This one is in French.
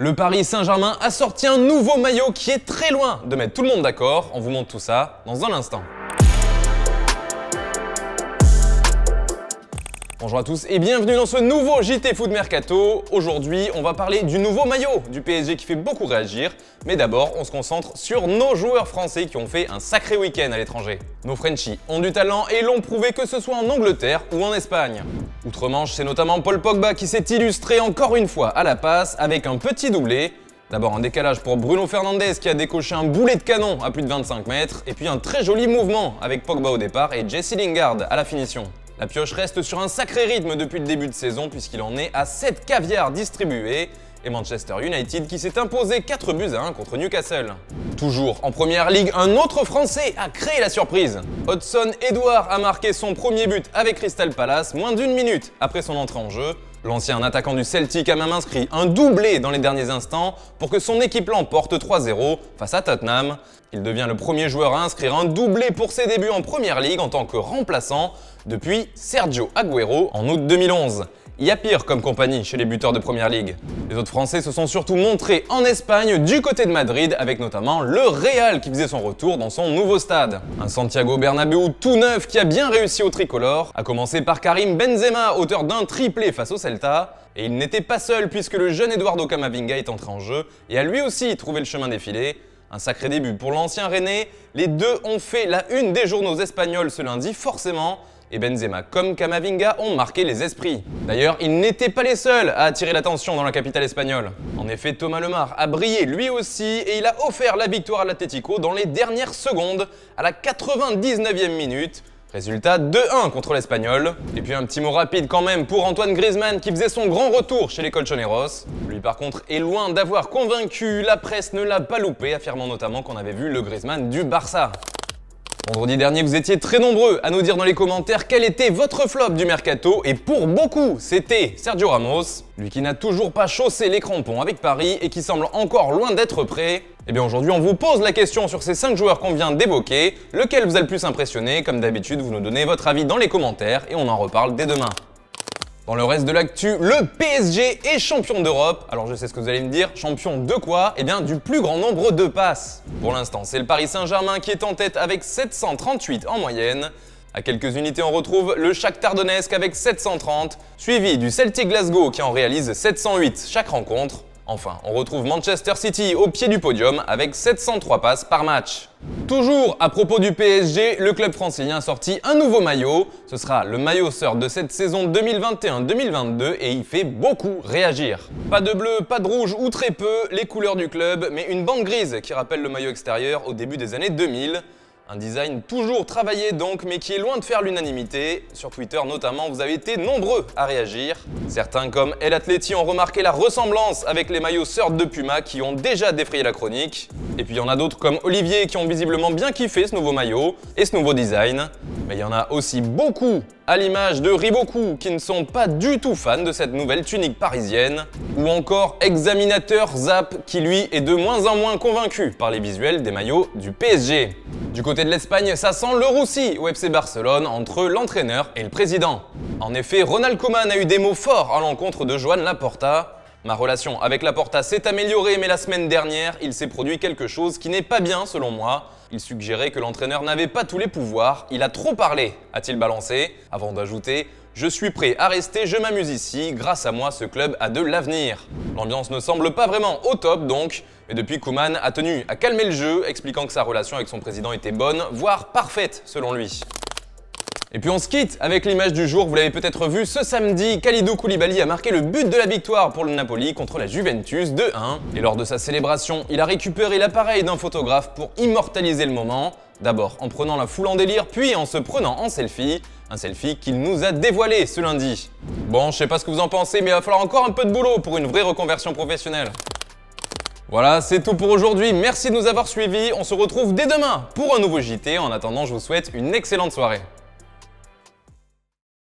Le Paris Saint-Germain a sorti un nouveau maillot qui est très loin de mettre tout le monde d'accord. On vous montre tout ça dans un instant. Bonjour à tous et bienvenue dans ce nouveau JT Foot Mercato. Aujourd'hui, on va parler du nouveau maillot du PSG qui fait beaucoup réagir. Mais d'abord, on se concentre sur nos joueurs français qui ont fait un sacré week-end à l'étranger. Nos Frenchies ont du talent et l'ont prouvé que ce soit en Angleterre ou en Espagne. Outre-Manche, c'est notamment Paul Pogba qui s'est illustré encore une fois à la passe avec un petit doublé. D'abord un décalage pour Bruno Fernandes qui a décoché un boulet de canon à plus de 25 mètres. Et puis un très joli mouvement avec Pogba au départ et Jesse Lingard à la finition. La pioche reste sur un sacré rythme depuis le début de saison puisqu'il en est à 7 caviars distribués et Manchester United qui s'est imposé 4-1 contre Newcastle. Toujours en première ligue, un autre Français a créé la surprise. Hudson Edouard a marqué son premier but avec Crystal Palace moins d'une minute après son entrée en jeu. L'ancien attaquant du Celtic a même inscrit un doublé dans les derniers instants pour que son équipe l'emporte 3-0 face à Tottenham. Il devient le premier joueur à inscrire un doublé pour ses débuts en Première Ligue en tant que remplaçant depuis Sergio Agüero en août 2011. Il y a pire comme compagnie chez les buteurs de Première Ligue. Les autres Français se sont surtout montrés en Espagne du côté de Madrid avec notamment le Real qui faisait son retour dans son nouveau stade. Un Santiago Bernabéu tout neuf qui a bien réussi au tricolore, à commencer par Karim Benzema, auteur d'un triplé face au Celta. Et il n'était pas seul puisque le jeune Eduardo Camavinga est entré en jeu et a lui aussi trouvé le chemin des filets. Un sacré début pour l'ancien Rennais. Les deux ont fait la une des journaux espagnols ce lundi forcément. Et Benzema comme Camavinga ont marqué les esprits. D'ailleurs, ils n'étaient pas les seuls à attirer l'attention dans la capitale espagnole. En effet, Thomas Lemar a brillé lui aussi et il a offert la victoire à l'Atlético dans les dernières secondes à la 99e minute. Résultat 2-1 contre l'Espagnol. Et puis un petit mot rapide quand même pour Antoine Griezmann qui faisait son grand retour chez les Colchoneros. Lui par contre est loin d'avoir convaincu, la presse ne l'a pas loupé, affirmant notamment qu'on avait vu le Griezmann du Barça. Vendredi dernier, vous étiez très nombreux à nous dire dans les commentaires quel était votre flop du mercato et pour beaucoup, c'était Sergio Ramos, lui qui n'a toujours pas chaussé les crampons avec Paris et qui semble encore loin d'être prêt. Et bien aujourd'hui, on vous pose la question sur ces 5 joueurs qu'on vient d'évoquer, lequel vous a le plus impressionné. Comme d'habitude, vous nous donnez votre avis dans les commentaires et on en reparle dès demain. Dans le reste de l'actu, le PSG est champion d'Europe. Alors je sais ce que vous allez me dire, champion de quoi? Eh bien du plus grand nombre de passes. Pour l'instant, c'est le Paris Saint-Germain qui est en tête avec 738 en moyenne. À quelques unités, on retrouve le Shakhtar Donetsk avec 730, suivi du Celtic Glasgow qui en réalise 708 chaque rencontre. Enfin, on retrouve Manchester City au pied du podium avec 703 passes par match. Toujours à propos du PSG, le club francilien a sorti un nouveau maillot. Ce sera le maillot sœur de cette saison 2021-2022 et il fait beaucoup réagir. Pas de bleu, pas de rouge ou très peu, les couleurs du club, mais une bande grise qui rappelle le maillot extérieur au début des années 2000. Un design toujours travaillé donc, mais qui est loin de faire l'unanimité. Sur Twitter notamment, vous avez été nombreux à réagir. Certains comme El Atleti ont remarqué la ressemblance avec les maillots Surd de Puma qui ont déjà défrayé la chronique. Et puis il y en a d'autres comme Olivier qui ont visiblement bien kiffé ce nouveau maillot et ce nouveau design. Mais il y en a aussi beaucoup, à l'image de Riboku, qui ne sont pas du tout fans de cette nouvelle tunique parisienne. Ou encore Examinateur Zap, qui lui est de moins en moins convaincu par les visuels des maillots du PSG. Du côté de l'Espagne, ça sent le roussi au FC Barcelone entre l'entraîneur et le président. En effet, Ronald Koeman a eu des mots forts à l'encontre de Joan Laporta. Ma relation avec Laporta s'est améliorée, mais la semaine dernière, il s'est produit quelque chose qui n'est pas bien selon moi. Il suggérait que l'entraîneur n'avait pas tous les pouvoirs. Il a trop parlé, a-t-il balancé, avant d'ajouter « Je suis prêt à rester, je m'amuse ici, grâce à moi ce club a de l'avenir ». L'ambiance ne semble pas vraiment au top donc, mais depuis Koeman a tenu à calmer le jeu, expliquant que sa relation avec son président était bonne, voire parfaite selon lui. Et puis on se quitte avec l'image du jour, vous l'avez peut-être vu, ce samedi, Kalidou Koulibaly a marqué le but de la victoire pour le Napoli contre la Juventus 2-1. Et lors de sa célébration, il a récupéré l'appareil d'un photographe pour immortaliser le moment. D'abord en prenant la foule en délire, puis en se prenant en selfie. Un selfie qu'il nous a dévoilé ce lundi. Bon, je sais pas ce que vous en pensez, mais il va falloir encore un peu de boulot pour une vraie reconversion professionnelle. Voilà, c'est tout pour aujourd'hui. Merci de nous avoir suivis. On se retrouve dès demain pour un nouveau JT. En attendant, je vous souhaite une excellente soirée.